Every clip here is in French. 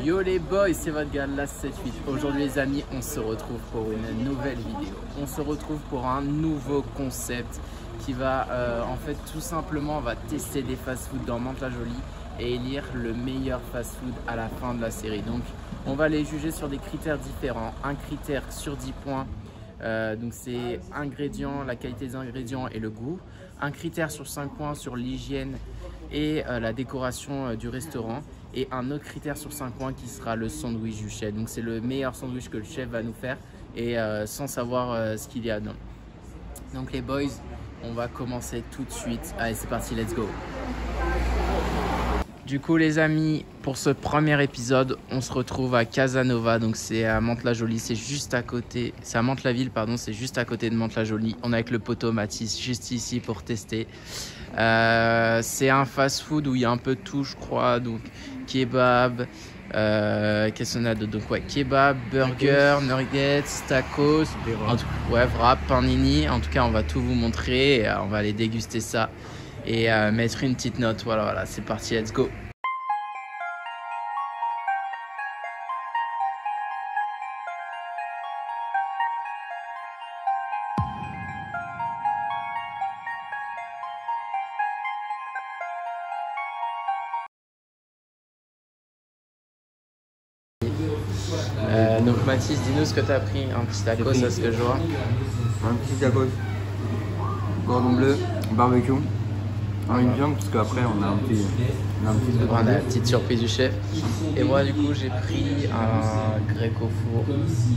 Yo les boys, c'est votre gars Last78. Aujourd'hui les amis, on se retrouve pour une nouvelle vidéo. On se retrouve pour un nouveau concept qui va en fait tout simplement, on va tester des fast-food dans Mantes-la-Jolie et élire le meilleur fast-food à la fin de la série. Donc on va les juger sur des critères différents. Un critère sur 10 points, donc c'est ingrédients, la qualité des ingrédients et le goût. Un critère sur 5 points sur l'hygiène et la décoration du restaurant. Et un autre critère sur 5 points qui sera le sandwich du chef. Donc c'est le meilleur sandwich que le chef va nous faire et sans savoir ce qu'il y a dedans. Donc les boys, on va commencer tout de suite. Allez, c'est parti, let's go. Du coup les amis, pour ce premier épisode, on se retrouve à Casanova. Donc c'est à Mantes-la-Jolie, c'est juste à côté. C'est à Mantes-la-Ville, pardon, c'est juste à côté de Mantes-la-Jolie. On est avec le poteau Mathis juste ici pour tester. C'est un fast-food où il y a un peu de tout, je crois. Donc kebab, qu'est-ce qu'on a d'autre? Donc ouais, kebab, burger, nuggets, tacos, ouais, wrap, panini. En tout cas, on va tout vous montrer et, on va aller déguster ça et mettre une petite note. Voilà, c'est parti, let's go. Donc Mathis, dis-nous ce que tu as pris, un petit tacos, c'est ce que je vois. Un petit tacos, cordon bleu, barbecue, une viande parce qu'après on a un petit On a la petite surprise du chef. Et moi du coup j'ai pris un grec au four,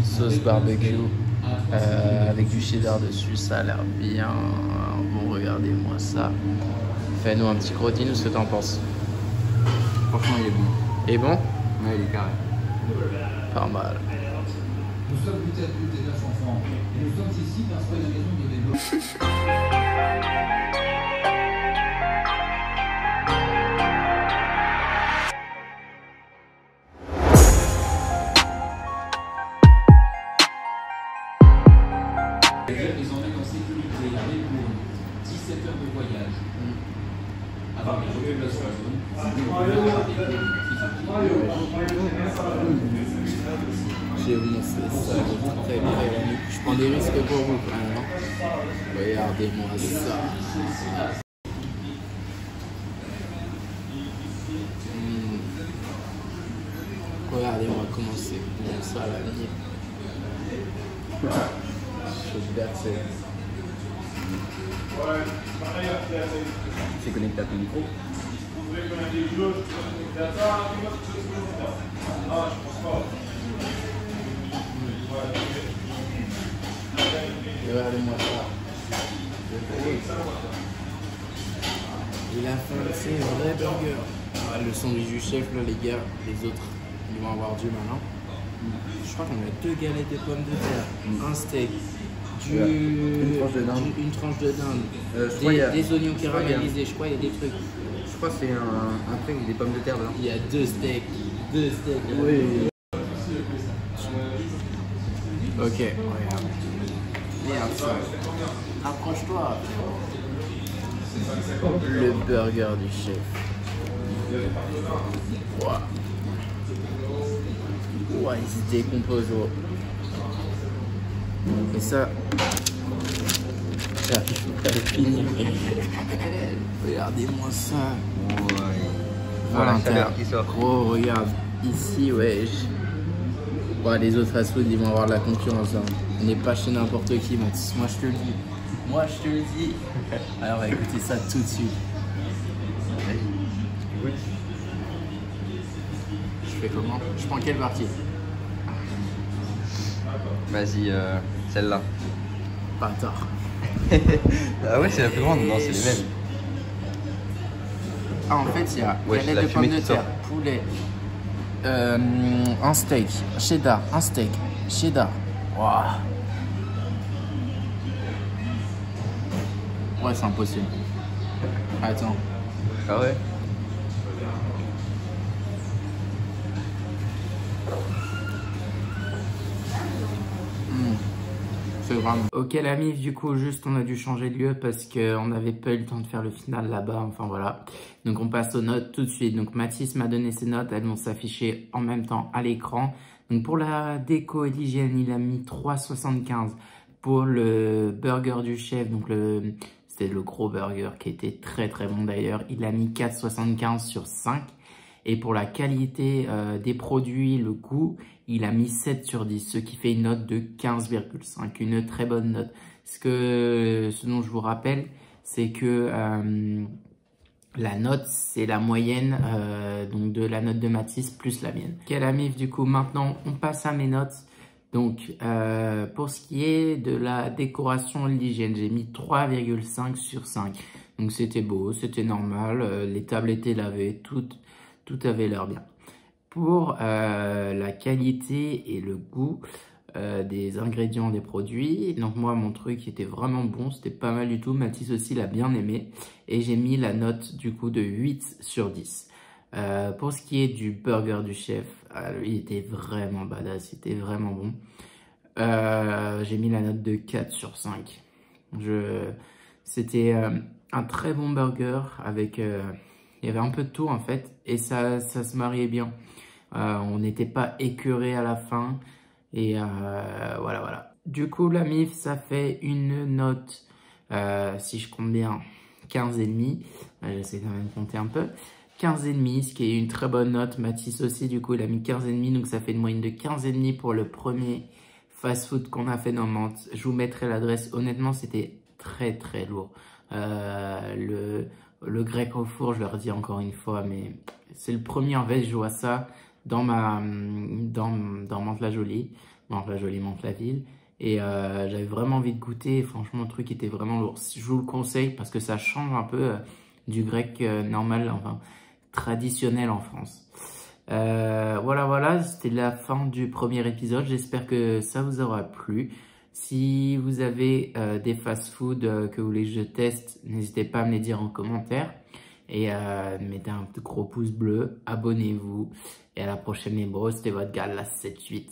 sauce barbecue, avec du cheddar dessus, ça a l'air bien bon, regardez-moi ça. Fais-nous un petit gros, dis-nous ce que tu en penses. Franchement il est bon. Il est bon? Ouais, il est carré. Pas mal. Nous sommes peut-être plus des 9 enfants, et nous sommes ici parce que la maison de développement. Les emmène en sécurité avec pour 17 heures de voyage. Avec la population J'ai vu ça, très bien. Je prends des risques pour vous quand même. Regardez-moi ça. Regardez-moi comment c'est bon ça la ligne. Je suis bercé. C'est connecté à ton micro. Regardez-moi ça. Il a fait un vrai burger. Ah, le sandwich du chef, là, les gars, les autres, ils vont avoir du mal. Hein. Je crois qu'on a 2 galettes de pommes de terre, un steak, une tranche de dinde, des oignons caramélisés. Je crois qu'il y a des trucs. Je crois que c'est un truc avec des pommes de terre dedans. Il y a 2 steaks. Oui. Ok, regarde. Merde ça. Approche-toi. Le burger du chef. Ouah. Ouah, il se décompose. Et ça, j'arrive pas à le finir. Regardez-moi ça. Ouais. Voilà, qui sort. gros, regarde. Ici, wesh. Ouais, les autres fast-food, ils vont avoir de la concurrence. Hein. On n'est pas chez n'importe qui, Mathis. Moi, je te le dis. Moi, je te le dis. Alors, on va écouter ça tout de suite. Oui. Je fais comment? Je prends quelle partie? Vas-y, celle-là. Bâtard. Ah ouais, c'est la plus grande. Non, c'est les mêmes. Ah, en fait, il y a Ouais, galette la de pommes fumée de qui terre, sort. poulet, un steak, cheddar, un steak, cheddar. Waouh. Ouais, c'est impossible. Attends. Ah ouais. C'est bon. vraiment. Ok la mif, du coup juste on a dû changer de lieu parce qu'on n'avait pas eu le temps de faire le final là-bas, enfin voilà. Donc on passe aux notes tout de suite. Donc Mathis m'a donné ses notes, elles vont s'afficher en même temps à l'écran. Donc pour la déco et l'hygiène, il a mis 3,75. Pour le burger du chef, donc c'était le gros burger qui était très très bon d'ailleurs, il a mis 4,75 sur 5. Et pour la qualité des produits, le goût, il a mis 7 sur 10, ce qui fait une note de 15,5, une très bonne note. Ce dont je vous rappelle, c'est que la note, c'est la moyenne donc de la note de Mathis plus la mienne. Ok la mif, du coup maintenant on passe à mes notes. Donc pour ce qui est de la décoration et l'hygiène, j'ai mis 3,5 sur 5. Donc c'était beau, c'était normal, les tables étaient lavées, tout avait l'air bien. Pour la qualité et le goût des ingrédients des produits, donc moi mon truc était vraiment bon, c'était pas mal du tout. Mathis aussi l'a bien aimé et j'ai mis la note du coup de 8 sur 10. Pour ce qui est du burger du chef, lui il était vraiment badass, il était vraiment bon. J'ai mis la note de 4 sur 5. C'était un très bon burger avec... il y avait un peu de tout en fait et ça se mariait bien. On n'était pas écœuré à la fin et voilà. Du coup la mif ça fait une note, si je compte bien, 15,5. J'essaie quand même de compter un peu. 15,5, ce qui est une très bonne note. Mathis aussi, du coup, il a mis 15,5, donc ça fait une moyenne de 15,5 pour le premier fast-food qu'on a fait dans Mantes. Je vous mettrai l'adresse. Honnêtement, c'était très très lourd. Le grec au four, je leur dis encore une fois, mais c'est le premier en fait, je vois ça dans Mantes-la-Jolie, Mantes-la-Ville. Et j'avais vraiment envie de goûter. Franchement, le truc était vraiment lourd. Je vous le conseille parce que ça change un peu du grec normal, enfin traditionnel en France. Voilà, c'était la fin du premier épisode. J'espère que ça vous aura plu. Si vous avez des fast-food que vous voulez que je teste, n'hésitez pas à me les dire en commentaire. Et mettez un gros pouce bleu, abonnez-vous. Et à la prochaine les bros, c'était votre gars, la 7-8.